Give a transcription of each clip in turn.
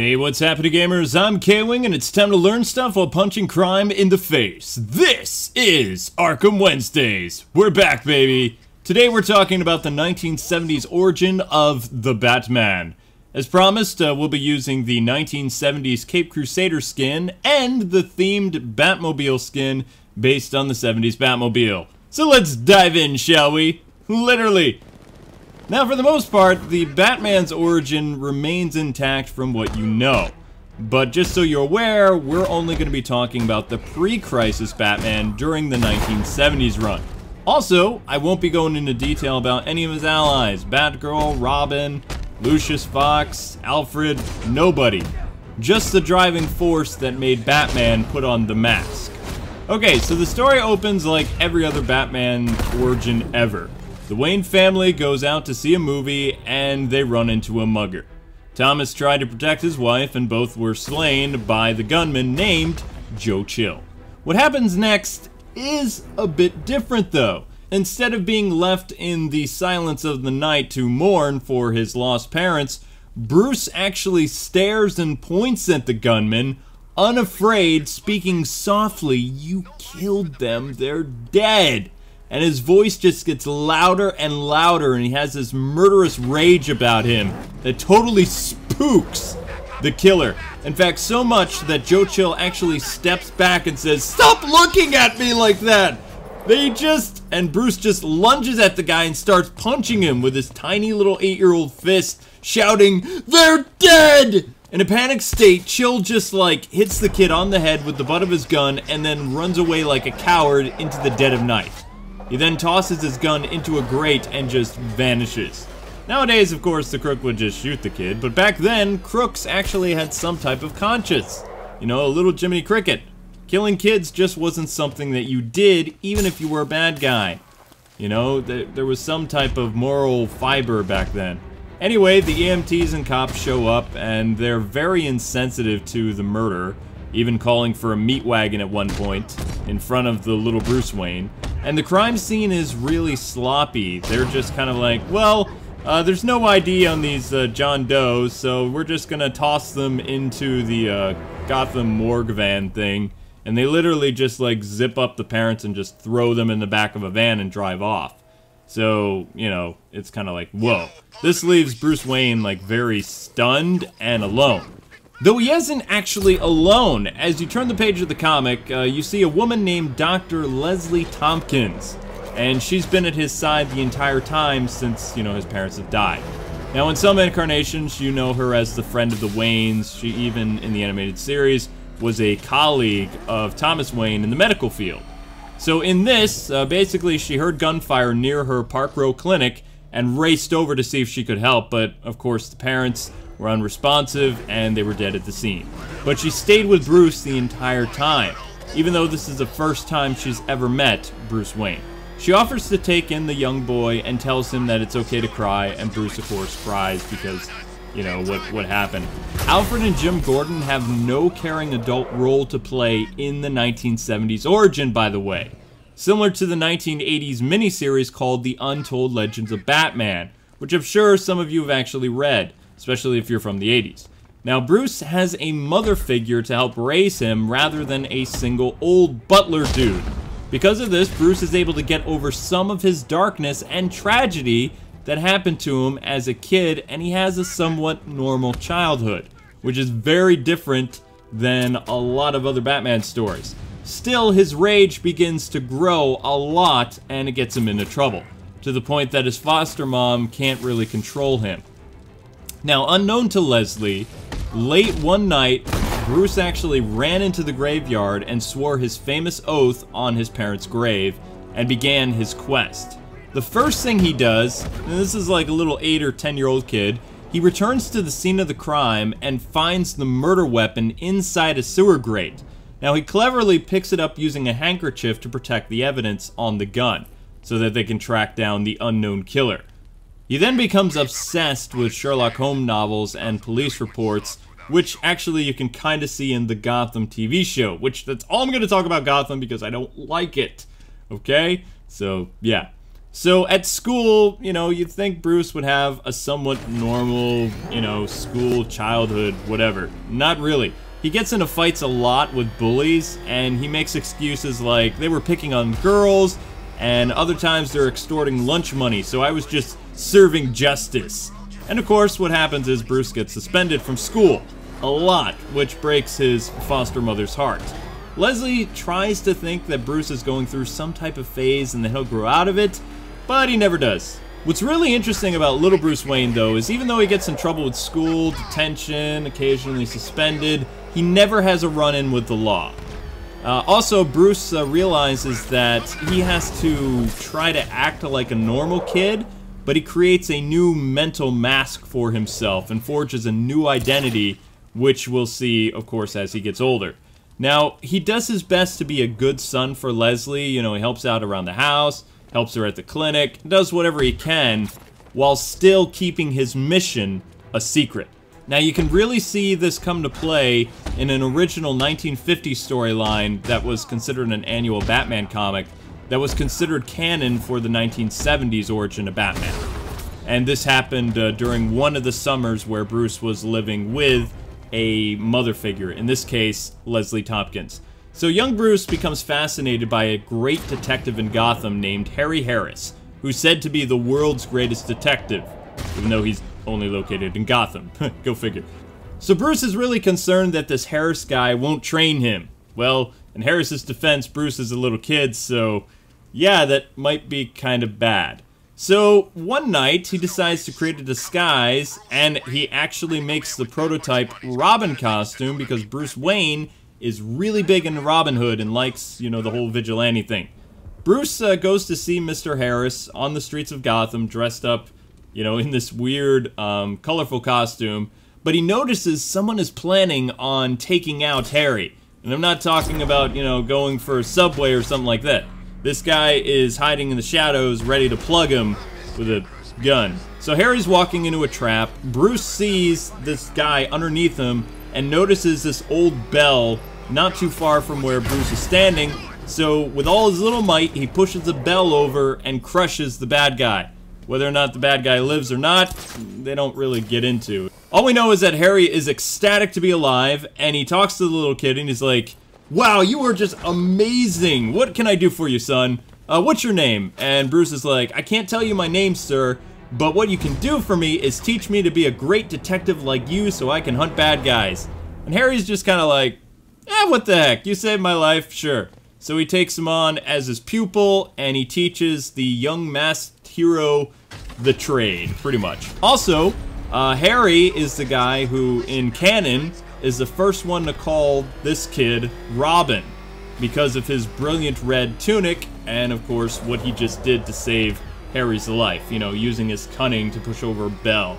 Hey, what's happening, gamers? I'm K-Wing, and it's time to learn stuff while punching crime in the face. This is Arkham Wednesdays. We're back, baby. Today we're talking about the 1970s origin of the Batman. As promised, we'll be using the 1970s Caped Crusader skin and the themed Batmobile skin based on the 70s Batmobile. So let's dive in, shall we? Literally. Now, for the most part, the Batman's origin remains intact from what you know. But just so you're aware, we're only going to be talking about the pre-crisis Batman during the 1970s run. Also, I won't be going into detail about any of his allies, Batgirl, Robin, Lucius Fox, Alfred, nobody. Just the driving force that made Batman put on the mask. Okay, so the story opens like every other Batman origin ever. The Wayne family goes out to see a movie, and they run into a mugger. Thomas tried to protect his wife, and both were slain by the gunman named Joe Chill. What happens next is a bit different, though. Instead of being left in the silence of the night to mourn for his lost parents, Bruce actually stares and points at the gunman, unafraid, speaking softly, "You killed them, they're dead." And his voice just gets louder and louder, and he has this murderous rage about him that totally spooks the killer. In fact, so much that Joe Chill actually steps back and says, "Stop looking at me like that!" And Bruce just lunges at the guy and starts punching him with his tiny little 8-year-old fist, shouting, "They're dead!" In a panicked state, Chill just hits the kid on the head with the butt of his gun and then runs away like a coward into the dead of night. He then tosses his gun into a grate and just vanishes. Nowadays, of course, the crook would just shoot the kid, but back then, crooks actually had some type of conscience. You know, a little Jiminy Cricket. Killing kids just wasn't something that you did, even if you were a bad guy. You know, there was some type of moral fiber back then. Anyway, the EMTs and cops show up, and they're very insensitive to the murder, even calling for a meat wagon at one point in front of the little Bruce Wayne. And the crime scene is really sloppy. They're just kind of like, well, there's no ID on these John Does, so we're just gonna toss them into the Gotham morgue van thing. And they literally just zip up the parents and just throw them in the back of a van and drive off. So, you know, it's kind of like, whoa. This leaves Bruce Wayne very stunned and alone. Though he isn't actually alone. As you turn the page of the comic, you see a woman named Dr. Leslie Tompkins. And she's been at his side the entire time since, his parents have died. Now, in some incarnations, you know her as the friend of the Waynes. She even, in the animated series, was a colleague of Thomas Wayne in the medical field. So in this, basically she heard gunfire near her Park Row clinic and raced over to see if she could help, but of course the parents were unresponsive and they were dead at the scene. But she stayed with Bruce the entire time, even though this is the first time she's ever met Bruce Wayne. She offers to take in the young boy and tells him that it's okay to cry, and Bruce of course cries because, what happened. Alfred and Jim Gordon have no caring adult role to play in the 1970s origin, by the way. Similar to the 1980s miniseries called The Untold Legends of Batman, which I'm sure some of you have actually read, especially if you're from the 80s. Now, Bruce has a mother figure to help raise him rather than a single old butler dude. Because of this, Bruce is able to get over some of his darkness and tragedy that happened to him as a kid, and he has a somewhat normal childhood, which is very different than a lot of other Batman stories. Still, his rage begins to grow a lot, and it gets him into trouble, to the point that his foster mom can't really control him. Now, unknown to Leslie, late one night, Bruce actually ran into the graveyard and swore his famous oath on his parents' grave, and began his quest. The first thing he does, and this is like a little 8 or 10-year-old kid, he returns to the scene of the crime and finds the murder weapon inside a sewer grate. Now, he cleverly picks it up using a handkerchief to protect the evidence on the gun, so that they can track down the unknown killer. He then becomes obsessed with Sherlock Holmes novels and police reports, which actually you can kind of see in the Gotham TV show, which that's all I'm going to talk about Gotham because I don't like it. Okay? So, yeah. So at school, you know, you'd think Bruce would have a somewhat normal, you know, school, childhood, whatever. Not really. He gets into fights a lot with bullies, and he makes excuses like they were picking on girls, and other times they're extorting lunch money, so I was just serving justice. And of course, what happens is Bruce gets suspended from school. A lot, which breaks his foster mother's heart. Leslie tries to think that Bruce is going through some type of phase and that he'll grow out of it, but he never does. What's really interesting about little Bruce Wayne, though, is even though he gets in trouble with school, detention, occasionally suspended, he never has a run-in with the law. Also, Bruce realizes that he has to try to act like a normal kid, but he creates a new mental mask for himself and forges a new identity, which we'll see, of course, as he gets older. Now, he does his best to be a good son for Leslie. You know, he helps out around the house, helps her at the clinic, does whatever he can, while still keeping his mission a secret. Now, you can really see this come to play in an original 1950 storyline that was considered an annual Batman comic that was considered canon for the 1970s origin of Batman. And this happened during one of the summers where Bruce was living with a mother figure, in this case, Leslie Tompkins. So young Bruce becomes fascinated by a great detective in Gotham named Harry Harris, who's said to be the world's greatest detective, even though he's only located in Gotham. Go figure. So Bruce is really concerned that this Harris guy won't train him. Well, in Harris's defense, Bruce is a little kid, so yeah, that might be kind of bad. So one night, he decides to create a disguise, and he actually makes the prototype Robin costume because Bruce Wayne is really big into Robin Hood and likes, you know, the whole vigilante thing. Bruce goes to see Mr. Harris on the streets of Gotham, dressed up, you know, in this weird, colorful costume, but he notices someone is planning on taking out Harry. And I'm not talking about, you know, going for a subway or something like that. This guy is hiding in the shadows, ready to plug him with a gun. So Harry's walking into a trap. Bruce sees this guy underneath him and notices this old bell not too far from where Bruce is standing. So with all his little might, he pushes the bell over and crushes the bad guy. Whether or not the bad guy lives or not, they don't really get into. All we know is that Harry is ecstatic to be alive, and he talks to the little kid and he's like, "Wow, you are just amazing. What can I do for you, son? What's your name?" And Bruce is like, "I can't tell you my name, sir, but what you can do for me is teach me to be a great detective like you so I can hunt bad guys." And Harry's just kind of like, what the heck? You saved my life? Sure. So he takes him on as his pupil, and he teaches the young masked hero the trade, pretty much. Also, Harry is the guy who, in canon, is the first one to call this kid Robin because of his brilliant red tunic and, of course, what he just did to save Harry's life, you know, using his cunning to push over a bell.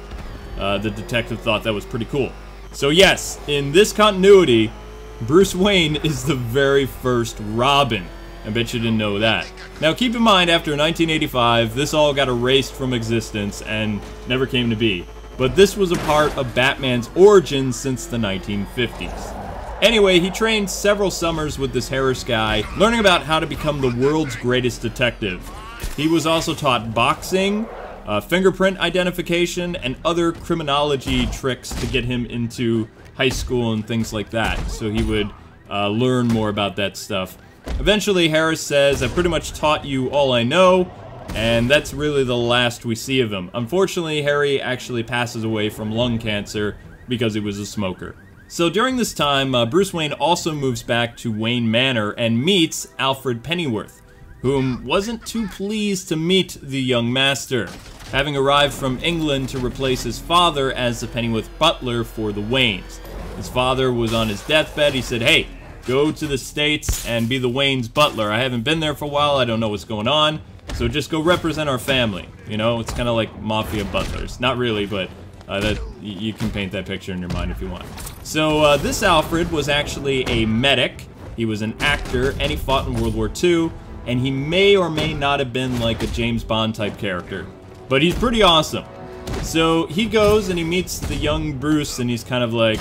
The detective thought that was pretty cool. So yes, in this continuity, Bruce Wayne is the very first Robin. I bet you didn't know that. Now keep in mind, after 1985, this all got erased from existence and never came to be. But this was a part of Batman's origins since the 1950s. Anyway, he trained several summers with this Harris guy, learning about how to become the world's greatest detective. He was also taught boxing, fingerprint identification, and other criminology tricks to get him into high school and things like that, so he would learn more about that stuff. Eventually, Harris says, "I've pretty much taught you all I know," and that's really the last we see of him. Unfortunately, Harry actually passes away from lung cancer because he was a smoker. So during this time, Bruce Wayne also moves back to Wayne Manor and meets Alfred Pennyworth, whom wasn't too pleased to meet the young master, having arrived from England to replace his father as the Pennyworth butler for the Waynes. His father was on his deathbed. He said, "Hey, go to the States and be the Wayne's butler. I haven't been there for a while. I don't know what's going on. So just go represent our family." You know, it's kind of like mafia butlers. Not really, but that you can paint that picture in your mind if you want. So this Alfred was actually a medic. He was an actor, and he fought in World War II. And he may or may not have been like a James Bond type character. But he's pretty awesome. So he goes and he meets the young Bruce, and he's kind of like,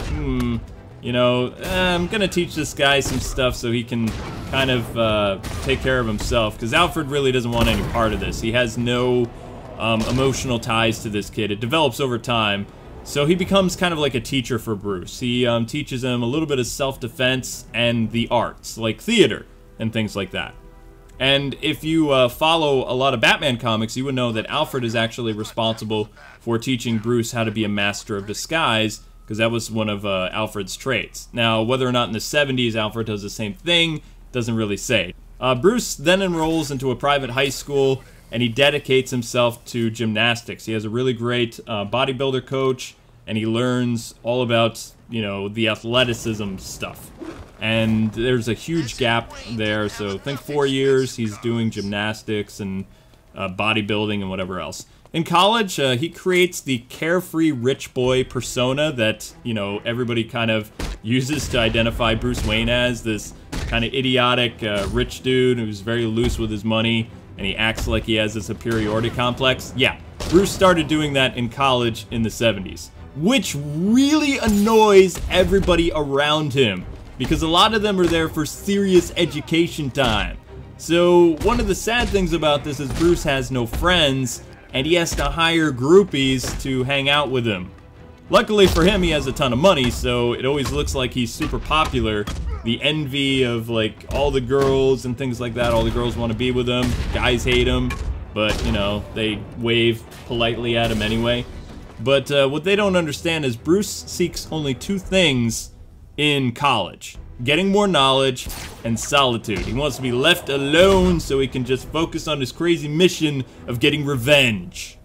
you know, I'm gonna teach this guy some stuff so he can kind of take care of himself, because Alfred really doesn't want any part of this. He has no emotional ties to this kid. It develops over time, so he becomes kind of like a teacher for Bruce. He teaches him a little bit of self-defense and the arts, like theater and things like that. And if you follow a lot of Batman comics, you would know that Alfred is actually responsible for teaching Bruce how to be a master of disguise, because that was one of Alfred's traits. Now, whether or not in the 70s Alfred does the same thing, doesn't really say. Bruce then enrolls into a private high school, and he dedicates himself to gymnastics. He has a really great bodybuilder coach, and he learns all about, you know, the athleticism stuff. And there's a huge gap there, so think 4 years he's doing gymnastics and bodybuilding and whatever else. In college, he creates the carefree rich boy persona that, you know, everybody kind of uses to identify Bruce Wayne as, this kind of idiotic rich dude who's very loose with his money, and he acts like he has a superiority complex. Yeah, Bruce started doing that in college in the 70s, which really annoys everybody around him, because a lot of them are there for serious education time. So one of the sad things about this is Bruce has no friends, and he has to hire groupies to hang out with him. Luckily for him, he has a ton of money, so it always looks like he's super popular. The envy of, like, all the girls and things like that. All the girls want to be with him. Guys hate him, but, you know, they wave politely at him anyway. But what they don't understand is Bruce seeks only two things in college: getting more knowledge and solitude. He wants to be left alone so he can just focus on his crazy mission of getting revenge.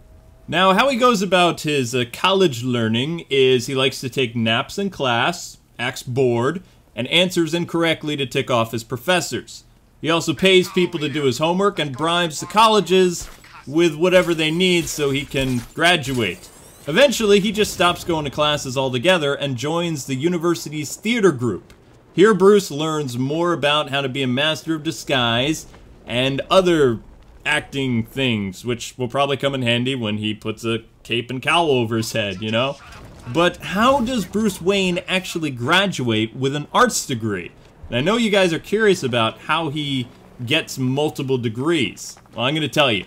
Now, how he goes about his college learning is he likes to take naps in class, acts bored, and answers incorrectly to tick off his professors. He also pays people to do his homework and bribes the colleges with whatever they need so he can graduate. Eventually, he just stops going to classes altogether and joins the university's theater group. Here, Bruce learns more about how to be a master of disguise and other acting things, which will probably come in handy when he puts a cape and cowl over his head, you know? But how does Bruce Wayne actually graduate with an arts degree? And I know you guys are curious about how he gets multiple degrees. Well, I'm going to tell you.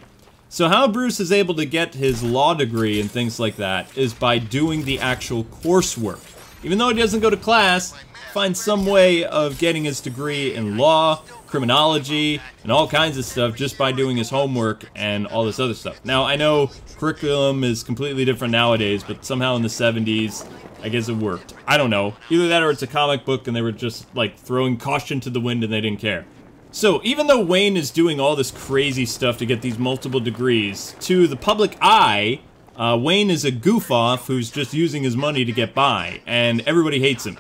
So how Bruce is able to get his law degree and things like that is by doing the actual coursework. Even though he doesn't go to class, finds some way of getting his degree in law, criminology, and all kinds of stuff just by doing his homework and all this other stuff. Now, I know curriculum is completely different nowadays, but somehow in the 70s, I guess it worked. I don't know. Either that or it's a comic book and they were just, like, throwing caution to the wind and they didn't care. So, even though Wayne is doing all this crazy stuff to get these multiple degrees, to the public eye, Wayne is a goof-off who's just using his money to get by, and everybody hates him.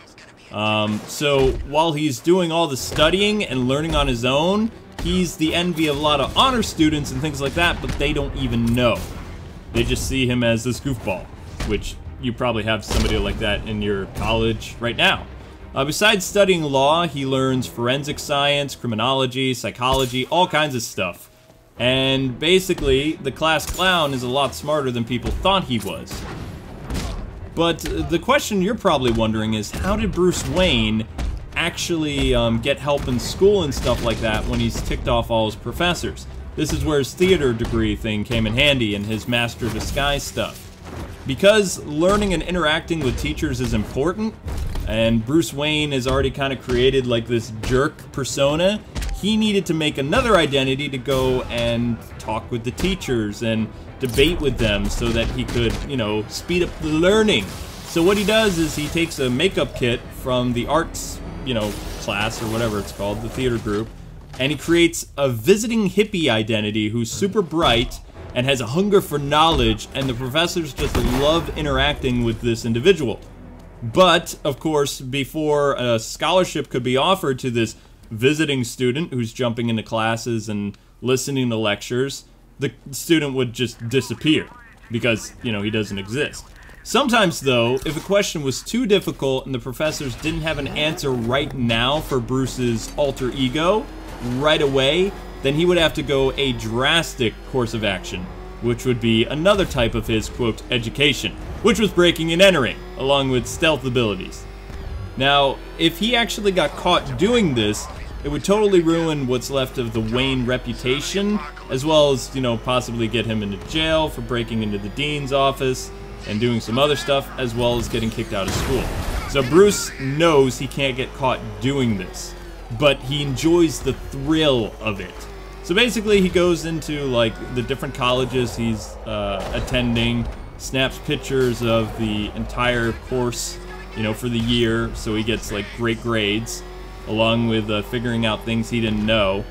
So while he's doing all the studying and learning on his own, he's the envy of a lot of honor students and things like that, but they don't even know. They just see him as this goofball, which you probably have somebody like that in your college right now. Besides studying law, he learns forensic science, criminology, psychology, all kinds of stuff. And basically, the class clown is a lot smarter than people thought he was. But the question you're probably wondering is, how did Bruce Wayne actually get help in school and stuff like that when he's ticked off all his professors? This is where his theater degree thing came in handy and his master of disguise stuff. Because learning and interacting with teachers is important, and Bruce Wayne has already kind of created like this jerk persona, he needed to make another identity to go and talk with the teachers and debate with them so that he could, you know, speed up the learning. So what he does is he takes a makeup kit from the arts, you know, class or whatever it's called, the theater group, and he creates a visiting hippie identity who's super bright and has a hunger for knowledge, and the professors just love interacting with this individual. But, of course, before a scholarship could be offered to this visiting student who's jumping into classes and listening to lectures, the student would just disappear because, you know, he doesn't exist. Sometimes, though, if a question was too difficult and the professors didn't have an answer right now for Bruce's alter ego right away, then he would have to go a drastic course of action, which would be another type of his, quote, education, which was breaking and entering, along with stealth abilities. Now, if he actually got caught doing this, it would totally ruin what's left of the Wayne reputation, as well as, you know, possibly get him into jail for breaking into the dean's office and doing some other stuff, as well as getting kicked out of school. So Bruce knows he can't get caught doing this, but he enjoys the thrill of it. So basically he goes into like the different colleges he's attending, snaps pictures of the entire course, you know, for the year, so he gets like great grades, along with figuring out things he didn't know.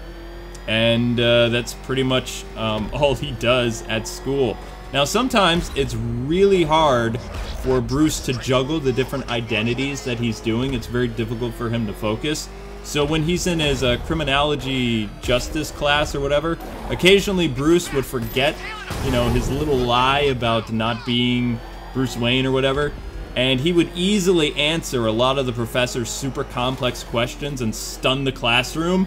And that's pretty much all he does at school. Now sometimes it's really hard for Bruce to juggle the different identities that he's doing. It's very difficult for him to focus. So when he's in his criminology justice class or whatever, occasionally Bruce would forget, you know, his little lie about not being Bruce Wayne or whatever, and he would easily answer a lot of the professor's super complex questions and stun the classroom,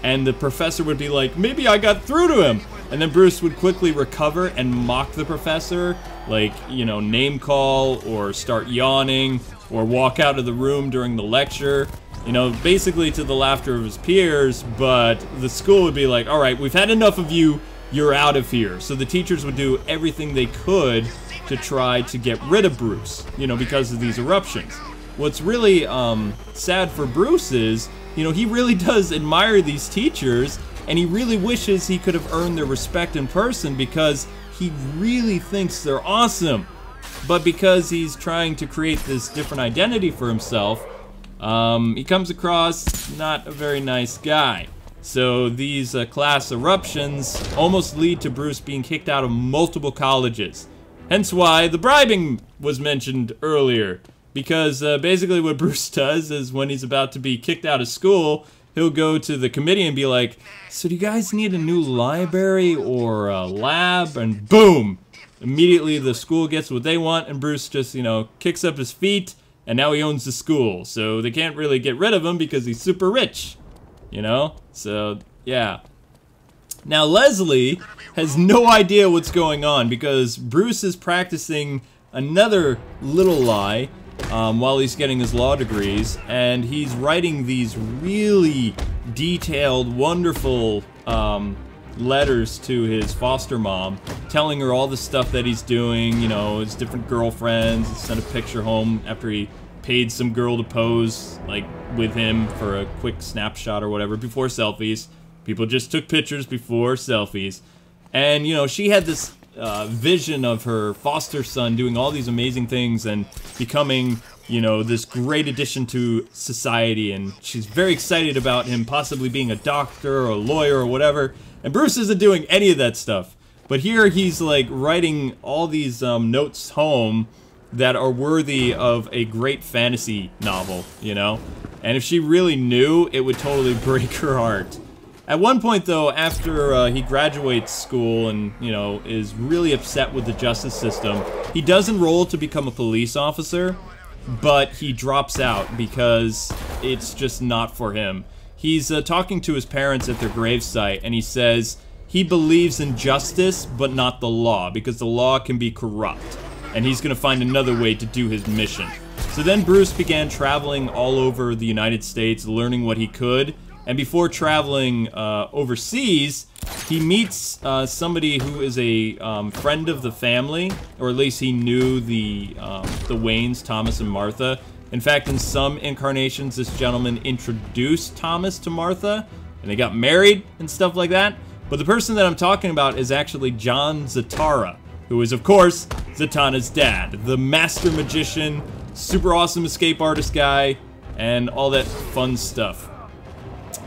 and the professor would be like, maybe I got through to him, and then Bruce would quickly recover and mock the professor, like, you know, name call, or start yawning, or walk out of the room during the lecture, you know, basically to the laughter of his peers, but the school would be like, all right, we've had enough of you, you're out of here. So the teachers would do everything they could to try to get rid of Bruce, you know, because of these eruptions. What's really sad for Bruce is, you know, he really does admire these teachers, and he really wishes he could have earned their respect in person because he really thinks they're awesome. But because he's trying to create this different identity for himself, he comes across not a very nice guy. So these class eruptions almost lead to Bruce being kicked out of multiple colleges. Hence why the bribing was mentioned earlier. Because basically what Bruce does is when he's about to be kicked out of school, he'll go to the committee and be like, so do you guys need a new library or a lab? And boom! Immediately the school gets what they want, and Bruce just, you know, kicks up his feet, and now he owns the school. So they can't really get rid of him because he's super rich, you know? So, yeah. Now Leslie has no idea what's going on because Bruce is practicing another little lie while he's getting his law degrees, and he's writing these really detailed, wonderful letters to his foster mom, telling her all the stuff that he's doing, you know, his different girlfriends. He sent a picture home after he paid some girl to pose, like, with him for a quick snapshot or whatever, before selfies. People just took pictures before selfies. And, you know, she had this vision of her foster son doing all these amazing things and becoming, you know, this great addition to society, and she's very excited about him possibly being a doctor or a lawyer or whatever, and Bruce isn't doing any of that stuff. But here he's like writing all these notes home that are worthy of a great fantasy novel, you know, and if she really knew, it would totally break her heart. At one point, though, after he graduates school and, you know, is really upset with the justice system, he does enroll to become a police officer, but he drops out because it's just not for him. He's talking to his parents at their gravesite, and he says he believes in justice, but not the law, because the law can be corrupt, and he's going to find another way to do his mission. So then Bruce began traveling all over the United States, learning what he could. And before traveling overseas, he meets somebody who is a friend of the family, or at least he knew the Waynes, Thomas and Martha. In fact, in some incarnations, this gentleman introduced Thomas to Martha, and they got married and stuff like that. But the person that I'm talking about is actually John Zatara, who is, of course, Zatanna's dad, the master magician, super awesome escape artist guy, and all that fun stuff.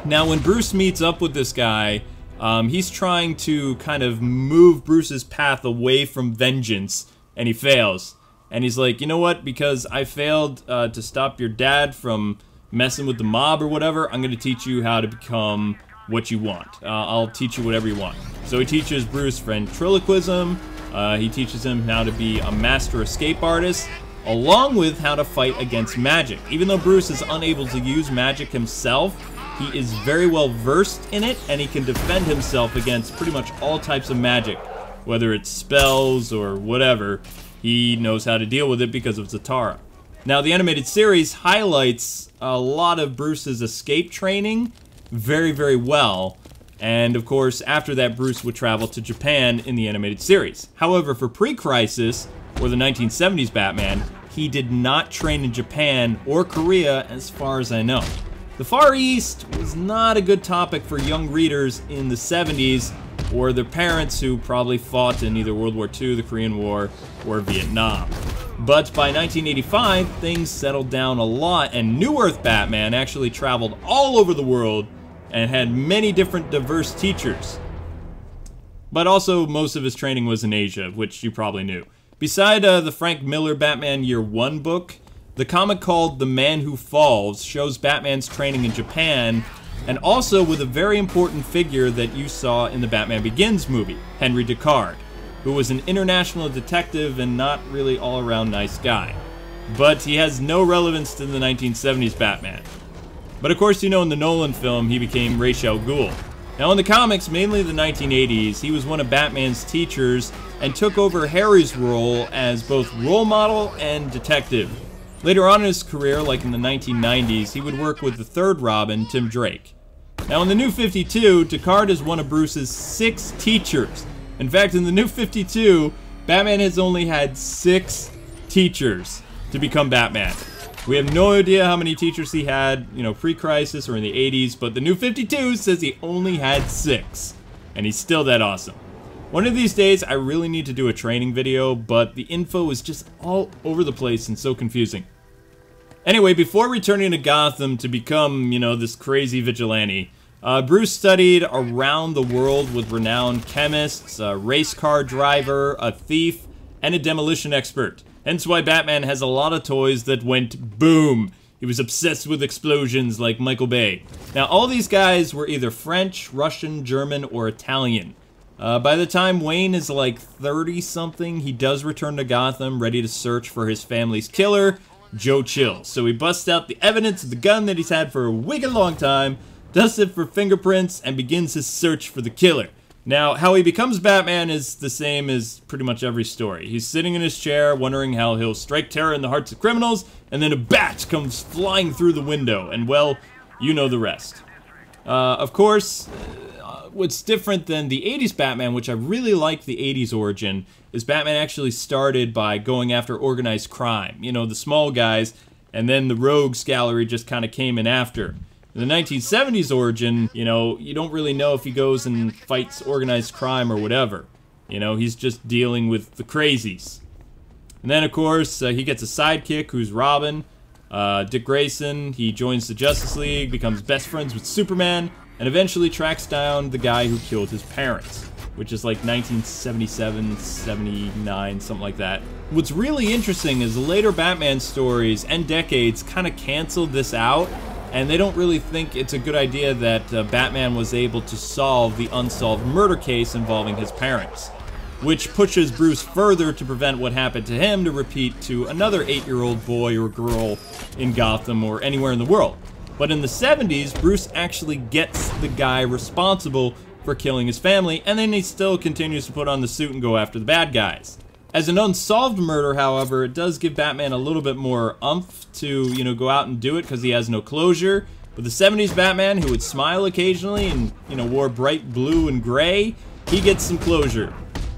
Now, when Bruce meets up with this guy, he's trying to kind of move Bruce's path away from vengeance, and he fails. And he's like, you know what, because I failed to stop your dad from messing with the mob or whatever, I'm going to teach you how to become what you want. I'll teach you whatever you want. So he teaches Bruce ventriloquism, he teaches him how to be a master escape artist, along with how to fight against magic. Even though Bruce is unable to use magic himself, he is very well versed in it, and he can defend himself against pretty much all types of magic. Whether it's spells or whatever, he knows how to deal with it because of Zatara. Now, the animated series highlights a lot of Bruce's escape training, very, very well. And of course, after that, Bruce would travel to Japan in the animated series. However, for pre-Crisis, or the 1970s Batman, he did not train in Japan or Korea as far as I know. The Far East was not a good topic for young readers in the 70s, or their parents who probably fought in either World War II, the Korean War, or Vietnam. But by 1985, things settled down a lot, and New Earth Batman actually traveled all over the world and had many different diverse teachers. But also, most of his training was in Asia, which you probably knew. Beside the Frank Miller Batman Year 1 book, the comic called The Man Who Falls shows Batman's training in Japan, and also with a very important figure that you saw in the Batman Begins movie, Henry Deckard, who was an international detective and not really all-around nice guy. But he has no relevance to the 1970s Batman. But of course, you know, in the Nolan film, he became Ra's al Ghul. Now in the comics, mainly the 1980s, he was one of Batman's teachers and took over Harry's role as both role model and detective. Later on in his career, like in the 1990s, he would work with the third Robin, Tim Drake. Now in the New 52, Deckard is one of Bruce's 6 teachers. In fact, in the New 52, Batman has only had 6 teachers to become Batman. We have no idea how many teachers he had, you know, pre-Crisis or in the 80s, but the New 52 says he only had 6. And he's still that awesome. One of these days, I really need to do a training video, but the info is just all over the place and so confusing. Anyway, before returning to Gotham to become, you know, this crazy vigilante, Bruce studied around the world with renowned chemists, a race car driver, a thief, and a demolition expert. Hence why Batman has a lot of toys that went boom. He was obsessed with explosions like Michael Bay. Now, all these guys were either French, Russian, German, or Italian. By the time Wayne is like 30-something, he does return to Gotham, ready to search for his family's killer, Joe Chill. So he busts out the evidence of the gun that he's had for a wicked long time, dusts it for fingerprints, and begins his search for the killer. Now, how he becomes Batman is the same as pretty much every story. He's sitting in his chair, wondering how he'll strike terror in the hearts of criminals, and then a bat comes flying through the window, and well, you know the rest. Of course, what's different than the 80s Batman, which I really like the 80s origin, is Batman actually started by going after organized crime. You know, the small guys, and then the rogues gallery just kind of came in after. In the 1970s origin, you know, you don't really know if he goes and fights organized crime or whatever. You know, he's just dealing with the crazies. And then, of course, he gets a sidekick who's Robin, Dick Grayson. He joins the Justice League, becomes best friends with Superman, and eventually tracks down the guy who killed his parents, which is like 1977, 79, something like that. What's really interesting is the later Batman stories and decades kind of canceled this out, and they don't really think it's a good idea that Batman was able to solve the unsolved murder case involving his parents, which pushes Bruce further to prevent what happened to him to repeat to another 8-year-old boy or girl in Gotham or anywhere in the world. But in the 70s, Bruce actually gets the guy responsible for killing his family, and then he still continues to put on the suit and go after the bad guys. As an unsolved murder, however, it does give Batman a little bit more oomph to, you know, go out and do it because he has no closure. But the 70s Batman, who would smile occasionally and, you know, wore bright blue and gray, he gets some closure.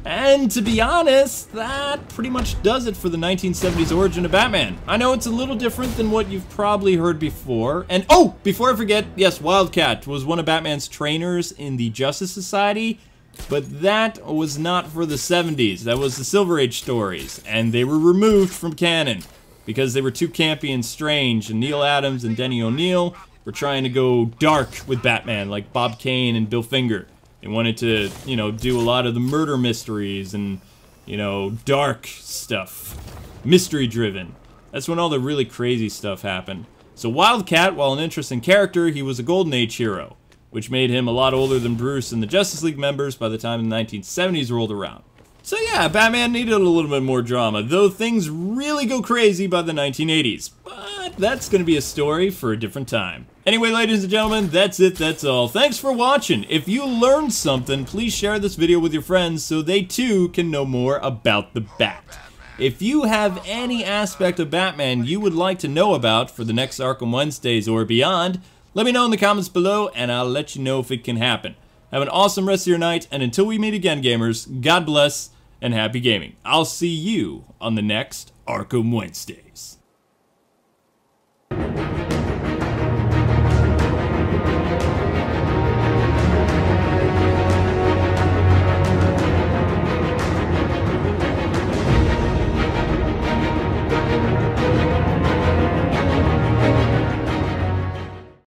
And to be honest, that pretty much does it for the 1970s origin of Batman. I know it's a little different than what you've probably heard before. And oh, before I forget, yes, Wildcat was one of Batman's trainers in the Justice Society. But that was not for the 70s. That was the Silver Age stories, and they were removed from canon because they were too campy and strange, and Neil Adams and Denny O'Neil were trying to go dark with Batman, like Bob Kane and Bill Finger. They wanted to, you know, do a lot of the murder mysteries and, you know, dark stuff. Mystery-driven. That's when all the really crazy stuff happened. So Wildcat, while an interesting character, he was a Golden Age hero, which made him a lot older than Bruce and the Justice League members by the time the 1970s rolled around. So yeah, Batman needed a little bit more drama, though things really go crazy by the 1980s. But that's going to be a story for a different time. Anyway, ladies and gentlemen, that's it, that's all. Thanks for watching. If you learned something, please share this video with your friends so they too can know more about the Bat. If you have any aspect of Batman you would like to know about for the next Arkham Wednesdays or beyond, Let me know in the comments below, and I'll let you know if it can happen. Have an awesome rest of your night, and until we meet again, gamers, God bless and happy gaming. I'll see you on the next Arkham Wednesdays.